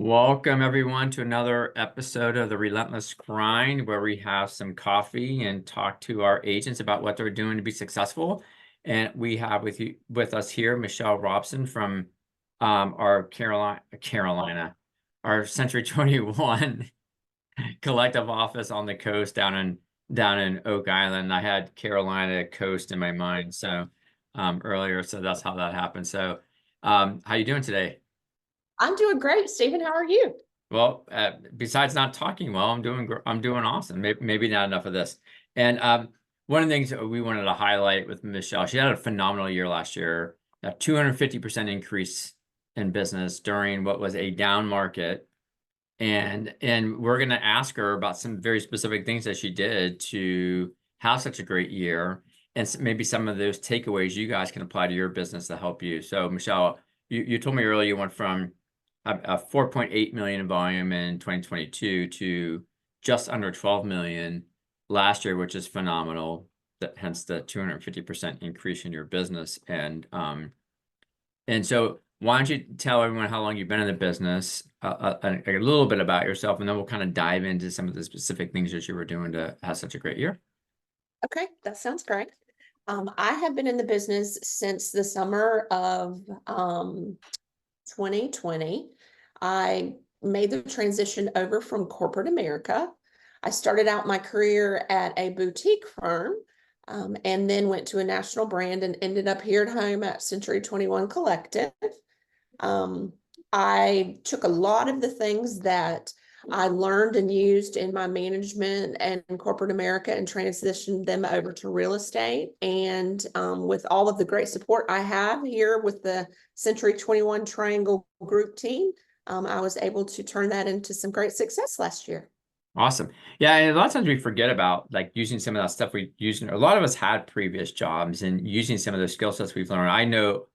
Welcome, everyone, to another episode of the Relentless Grind, where we have some coffee and talk to our agents about what they're doing to be successful. And we have with us here Michelle Robson from our our Century 21 collective office on the coast down in Oak Island. I had Carolina Coast in my mind earlier, so that's how that happened. So, how you doing today? I'm doing great, Stephen. How are you? Well, besides not talking well, I'm doing awesome. Maybe not enough of this. And one of the things that we wanted to highlight with Michelle, she had a phenomenal year last year, a 250% increase in business during what was a down market. And we're going to ask her about some very specific things that she did to have such a great year, and maybe some of those takeaways you guys can apply to your business to help you. So, Michelle, you told me earlier you went from a 4.8 million in volume in 2022 to just under 12 million last year, which is phenomenal. Hence the 250% increase in your business. And so why don't you tell everyone how long you've been in the business, a little bit about yourself, and then we'll kind of dive into some of the specific things that you were doing to have such a great year. Okay, that sounds great. I have been in the business since the summer of 2020. I made the transition over from corporate America. I started out my career at a boutique firm, and then went to a national brand and ended up here at home at Century 21 Collective. Um, I took a lot of the things that I learned and used in my management and corporate America and transitioned them over to real estate. And with all of the great support I have here with the Century 21 Triangle Group team, I was able to turn that into some great success last year. Awesome. Yeah, and a lot of times we forget about like using some of that stuff we use. A lot of us had previous jobs and using some of the skill sets we've learned. I know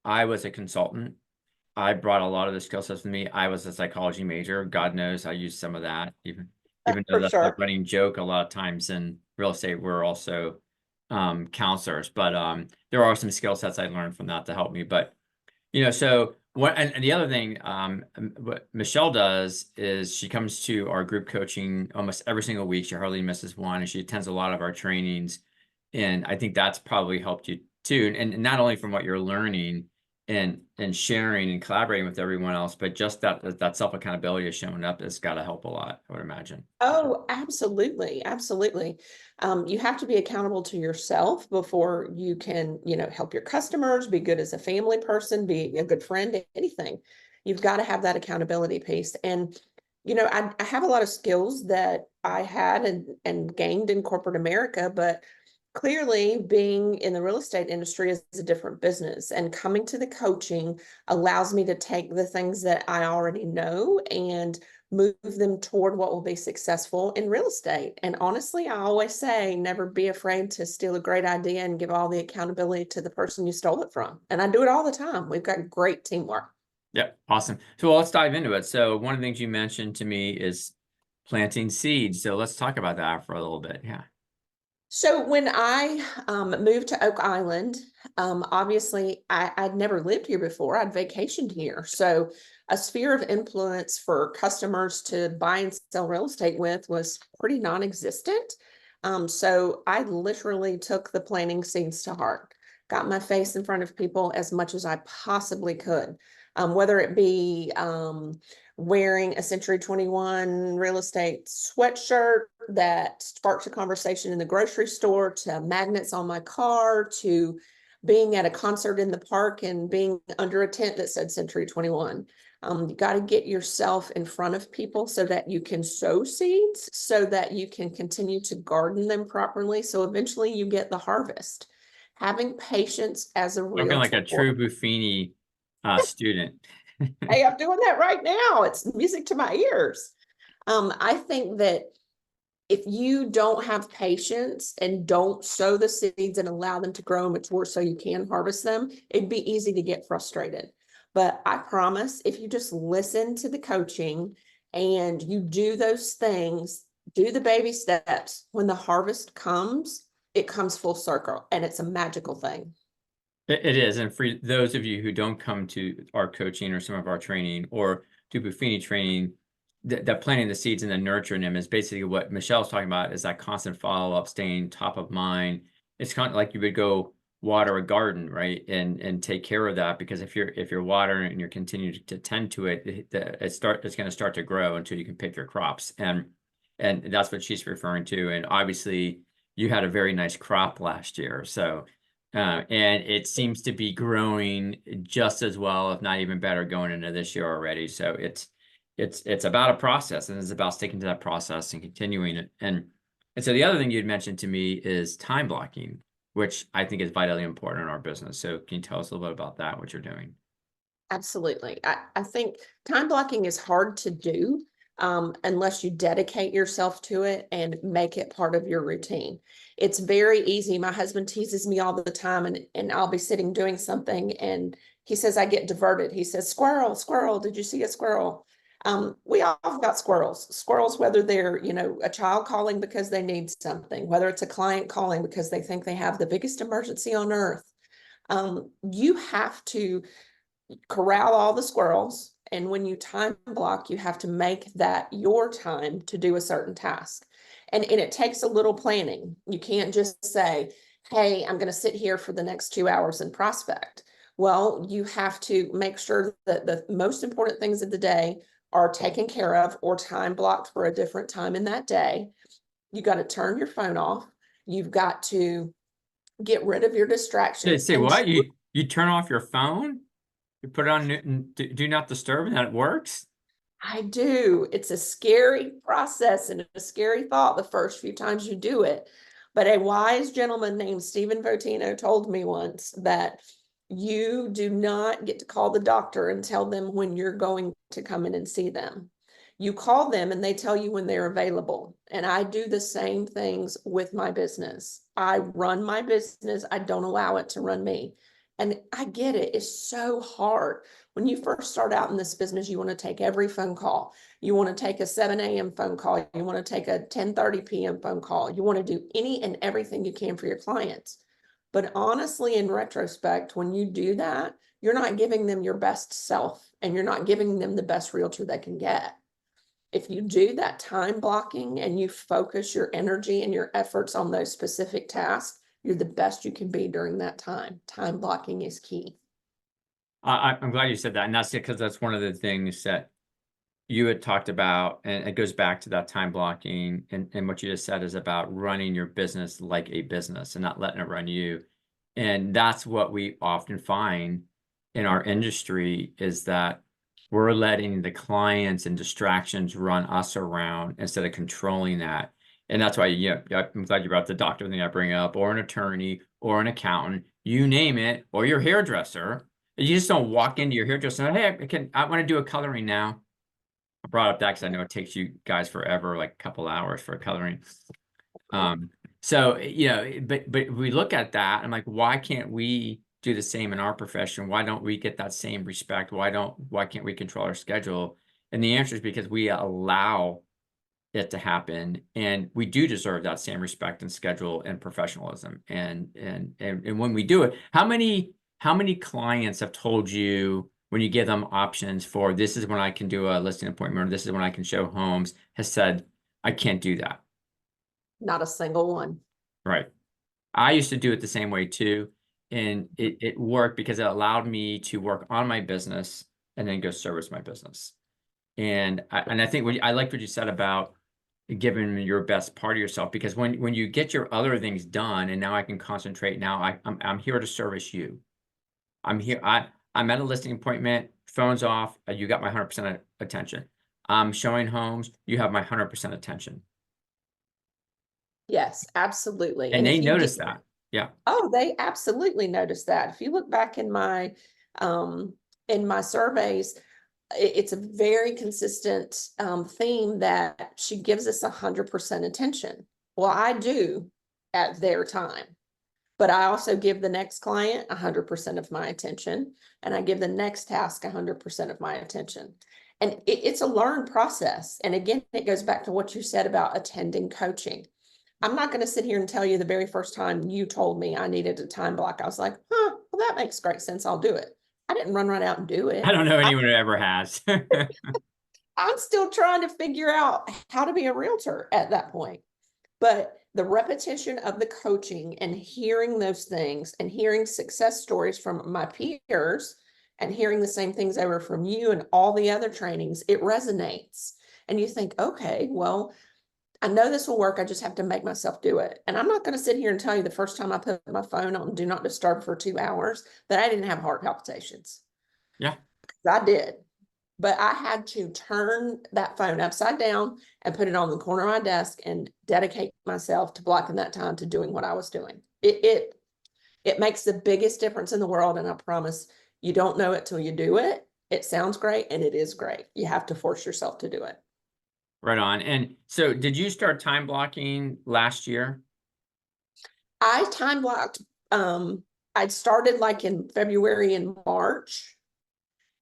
I was a consultant. I brought a lot of the skill sets with me. I was a psychology major. God knows I used some of that, even though For that's the sure. running joke a lot of times in real estate, we're also counselors. But there are some skill sets I learned from that to help me. But so what, and the other thing, what Michelle does is she comes to our group coaching almost every single week. She hardly misses one, and she attends a lot of our trainings. And I think that's probably helped you too. And not only from what you're learning and sharing and collaborating with everyone else, but just that self accountability is showing up has got to help a lot, I would imagine. Oh, absolutely. Absolutely. You have to be accountable to yourself before you can, help your customers, be good as a family person, be a good friend, anything. You've got to have that accountability piece. And, I have a lot of skills that I had and gained in corporate America, but clearly being in the real estate industry is a different business. And coming to the coaching allows me to take the things that I already know and move them toward what will be successful in real estate. And honestly, I always say, never be afraid to steal a great idea and give all the accountability to the person you stole it from. And I do it all the time. We've got great teamwork. Yeah, awesome. So let's dive into it. So one of the things you mentioned to me is planting seeds. So let's talk about that for a little bit. Yeah. So when I moved to Oak Island, obviously I'd never lived here before. I'd vacationed here. So a sphere of influence for customers to buy and sell real estate with was pretty non-existent. So I literally took the planting seeds to heart, got my face in front of people as much as I possibly could, whether it be wearing a Century 21 real estate sweatshirt that sparked a conversation in the grocery store, to magnets on my car, to being at a concert in the park and being under a tent that said Century 21. You got to get yourself in front of people so that you can sow seeds, so that you can continue to garden them properly. So eventually you get the harvest. Having patience as a Looking like realtor. a true Buffini student. Hey, I'm doing that right now. It's music to my ears. I think that if you don't have patience and don't sow the seeds and allow them to grow and mature so you can harvest them, it'd be easy to get frustrated. But I promise, if you just listen to the coaching and you do those things, do the baby steps, when the harvest comes, it comes full circle and it's a magical thing. It is. And for those of you who don't come to our coaching or some of our training or Buffini training, that planting the seeds and then nurturing them is basically what Michelle's talking about, is that constant follow-up, staying top of mind. It's kind of like you would go water a garden, right? And take care of that, because if you're watering and you're continuing to tend to it, it's going to start to grow until you can pick your crops. And that's what she's referring to. And obviously you had a very nice crop last year. So and it seems to be growing just as well, if not even better, going into this year already. So it's about a process, and it's about sticking to that process and continuing it. And so the other thing you'd mentioned to me is time blocking, which I think is vitally important in our business. So can you tell us a little bit about that, what you're doing? Absolutely. I think time blocking is hard to do unless you dedicate yourself to it and make it part of your routine. It's very easy. My husband teases me all the time, and I'll be sitting doing something, and he says I get diverted. He says, "Squirrel, squirrel, did you see a squirrel?" We all have got squirrels. Squirrels, whether they're, a child calling because they need something, whether it's a client calling because they think they have the biggest emergency on earth. You have to corral all the squirrels. And when you time block, you have to make that your time to do a certain task. And it takes a little planning. You can't just say, hey, I'm going to sit here for the next 2 hours and prospect. Well, you have to make sure that the most important things of the day are taken care of or time blocked for a different time in that day. You got to turn your phone off. You've got to get rid of your distractions. Say And what? You turn off your phone? You put it on do not disturb, and that it works? I do. It's a scary process and a scary thought the first few times you do it. But a wise gentleman named Stephen Votino told me once that you do not get to call the doctor and tell them when you're going to come in and see them. You call them and they tell you when they're available. And I do the same things with my business. I run my business. I don't allow it to run me. And I get it. It's so hard. When you first start out in this business, you want to take every phone call. You want to take a 7 a.m. phone call. You want to take a 10:30 p.m. phone call. You want to do any and everything you can for your clients. But honestly, in retrospect, when you do that, you're not giving them your best self, and you're not giving them the best realtor they can get. If you do that time blocking and you focus your energy and your efforts on those specific tasks, you're the best you can be during that time. Time blocking is key. I'm glad you said that, and that's because that's one of the things that you had talked about, and it goes back to that time blocking, and what you just said is about running your business like a business and not letting it run you. And that's what we often find in our industry, is that we're letting the clients and distractions run us around instead of controlling that. And that's why, I'm glad you brought the doctor thing I bring up, or an attorney, or an accountant, you name it, or your hairdresser. You just don't walk into your hairdresser and say, hey, I want to do a coloring now. I brought up that because I know it takes you guys forever, like a couple hours for coloring. So, but we look at that, I'm like, why can't we do the same in our profession? Why don't we get that same respect? Why can't we control our schedule? And the answer is because we allow it to happen, and we do deserve that same respect and schedule and professionalism. And when we do it, how many clients have told you, when you give them options for, this is when I can do a listing appointment, or this is when I can show homes, has said, I can't do that? Not a single one. Right. I used to do it the same way too. And it worked because it allowed me to work on my business and then go service my business. And I think I liked what you said about giving your best part of yourself, because when you get your other things done, and now I can concentrate, now I'm here to service you. I'm here. I'm at a listing appointment, phone's off, you got my 100% attention. I'm showing homes, you have my 100% attention. Yes, absolutely. And And they if you notice get, that. Yeah. oh, they absolutely notice that. If you look back um, in my surveys, it's a very consistent theme that she gives us 100% attention. Well, I do at their time, but I also give the next client 100% of my attention, and I give the next task 100% of my attention. And it's a learned process. And again, it goes back to what you said about attending coaching. I'm not going to sit here and tell you the very first time you told me I needed a time block, I was like, well, that makes great sense. I'll do it. I didn't run right out and do I it. don't know anyone who ever has. I'm still trying to figure out how to be a realtor at that point. But the repetition of the coaching and hearing those things and hearing success stories from my peers and hearing the same things over from you and all the other trainings, it resonates. And you think, okay, well, I know this will work. I just have to make myself do it. And I'm not going to sit here and tell you the first time I put my phone on do not disturb for 2 hours that I didn't have heart palpitations. Yeah. I did. But I had to turn that phone upside down and put it on the corner of my desk and dedicate myself to blocking that time to doing what I was doing. It makes the biggest difference in the world. And I promise you don't know it till you do it. It sounds great and it is great. You have to force yourself to do it. Right on. And so did you start time blocking last year? I time blocked, I'd started like in February and March.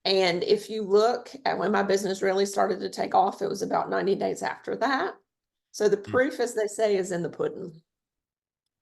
And if you look at when my business really started to take off, it was about 90 days after that. So the proof, as they say, is in the pudding.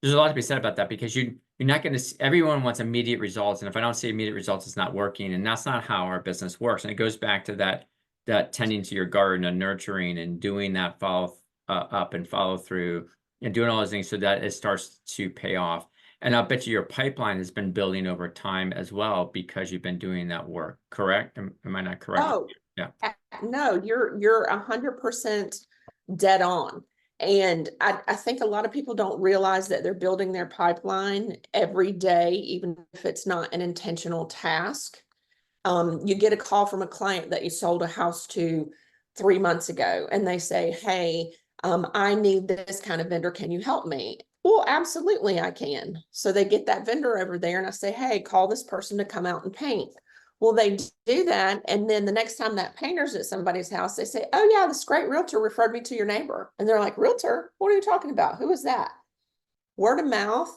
There's a lot to be said about that because you're not going to, everyone wants immediate results. And if I don't see immediate results, it's not working. And that's not how our business works. And it goes back to that tending to your garden and nurturing and doing that follow up and follow through and doing all those things so that it starts to pay off. And I'll bet you your pipeline has been building over time as well because you've been doing that work. Correct? Am I not correct? Oh, Yeah. no, you're 100% dead on. And I think a lot of people don't realize that they're building their pipeline every day, even if it's not an intentional task. You get a call from a client that you sold a house to 3 months ago, and they say, hey, I need this kind of vendor. Can you help me? Well, absolutely, I can. So they get that vendor over there, and I say, hey, call this person to come out and paint. Well, they do that. And then the next time that painter's at somebody's house, they say, oh, yeah, this great realtor referred me to your neighbor. And they're like, realtor? What are you talking about? Who is that? Word of mouth.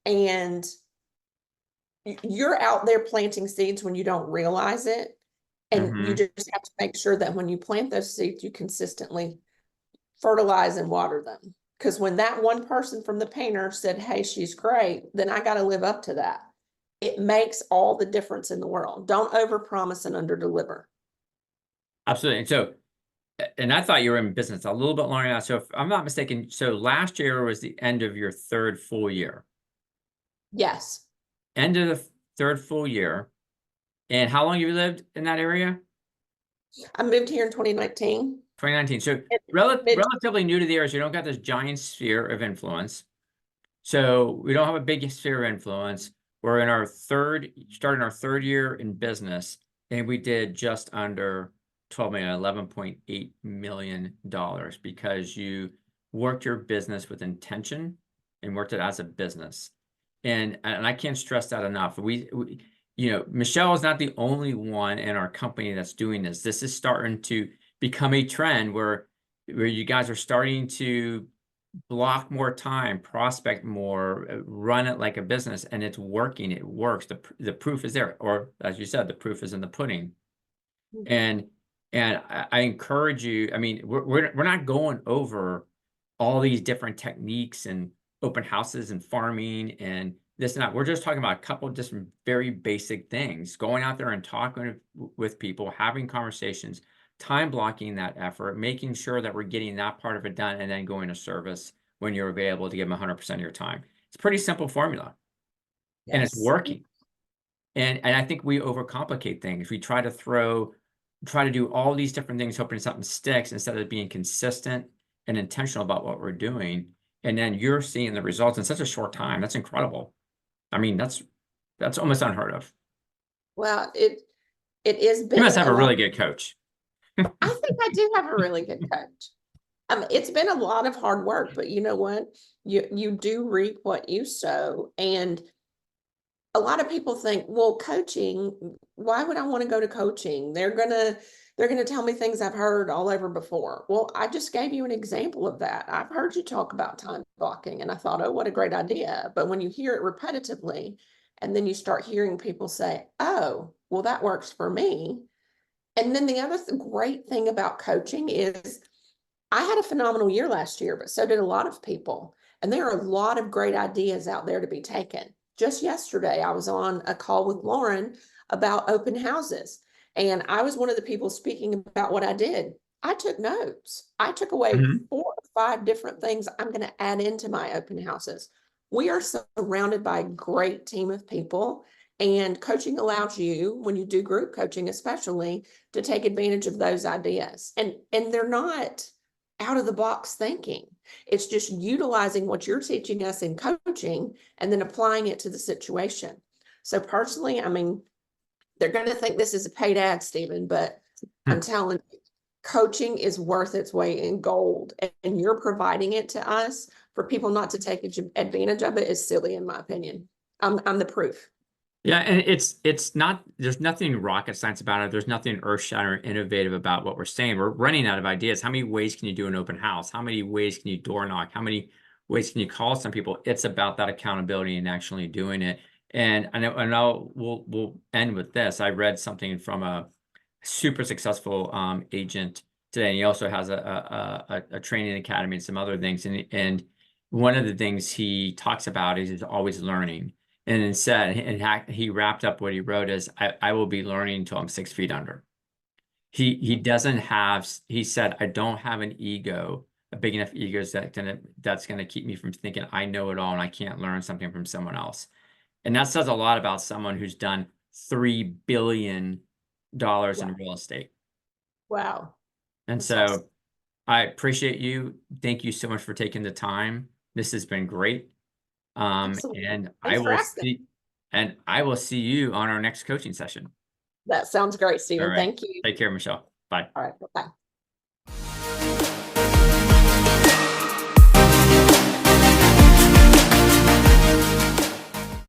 And you're out there planting seeds when you don't realize it. And you just have to make sure that when you plant those seeds, you consistently fertilize and water them. Because when that one person from the painter said, hey, she's great, then I got to live up to that. It makes all the difference in the world. Don't overpromise and underdeliver. Absolutely. And so, and I thought you were in business a little bit longer now. So if I'm not mistaken, so last year was the end of your third full year. Yes. End of the third full year. And how long have you lived in that area? I moved here in 2019. 2019. So relatively new to the area. So you don't got this giant sphere of influence. So we don't have a big sphere of influence. We're in our starting our third year in business, and we did just under 12 million, $11.8 million because you worked your business with intention and worked it as a business. And I can't stress that enough. Michelle is not the only one in our company that's doing this. This is starting to become a trend where you guys are starting to block more time, prospect more, run it like a business, and it's working. It works. The proof is there, or as you said, the proof is in the pudding. And I encourage you. I mean, we're not going over all these different techniques and open houses and farming and this and that. We're just talking about a couple of just very basic things: going out there and talking with people, having conversations, time blocking that effort, making sure that we're getting that part of it done, and then going to service when you're available to give them 100% of your time. It's a pretty simple formula, and it's Yes. working. And I think we overcomplicate things. We try to do all these different things, hoping something sticks instead of being consistent and intentional about what we're doing. And then you're seeing the results in such a short time. That's incredible. I mean, that's almost unheard of. Well, it has You been must have a a lot. really good coach. I think I do have a really good coach. It's been a lot of hard work, but you know what? You do reap what you sow. And a lot of people think, well, coaching, why would I want to go to coaching? They're gonna tell me things I've heard all over before. Well, I just gave you an example of that. I've heard you talk about time blocking, and I thought, oh, what a great idea. But when you hear it repetitively, and then you start hearing people say, oh, well, that works for me. And then the other great thing about coaching is I had a phenomenal year last year, but so did a lot of people. And there are a lot of great ideas out there to be taken. Just yesterday, I was on a call with Lauren about open houses. And I was one of the people speaking about what I did. I took notes. I took away Mhm. 4 or 5 different things I'm going to add into my open houses. We are surrounded by a great team of people, and coaching allows you, when you do group coaching especially, to take advantage of those ideas. And they're not out of the box thinking. It's just utilizing what you're teaching us in coaching and then applying it to the situation. So personally, I mean, they're going to think this is a paid ad, Stephen, but I'm telling you, coaching is worth its weight in gold, and you're providing it to us. For people not to take advantage of it is silly, in my opinion. I'm the proof. Yeah, and it's not, there's nothing rocket science about it. There's nothing earth-shattering innovative about what we're saying. We're running out of ideas. How many ways can you do an open house? How many ways can you door knock? How many ways can you call some people? It's about that accountability and actually doing it. And I know we'll end with this. I read something from a super successful agent today, and he also has a training academy and some other things. And one of the things he talks about is he's always learning. And then said, and he wrapped up what he wrote as, I will be learning until I'm 6 feet under. He doesn't have, he said, I don't have an ego, a big enough ego that's gonna keep me from thinking I know it all and I can't learn something from someone else. And that says a lot about someone who's done $3 billion Wow. in real estate. Wow. And That's awesome. so I appreciate you. Thank you so much for taking the time. This has been great. Absolutely. And Thanks for asking. I will see you on our next coaching session. That sounds great, All Stephen. right. Thank you. Take care, Michelle. Bye. All right. Bye.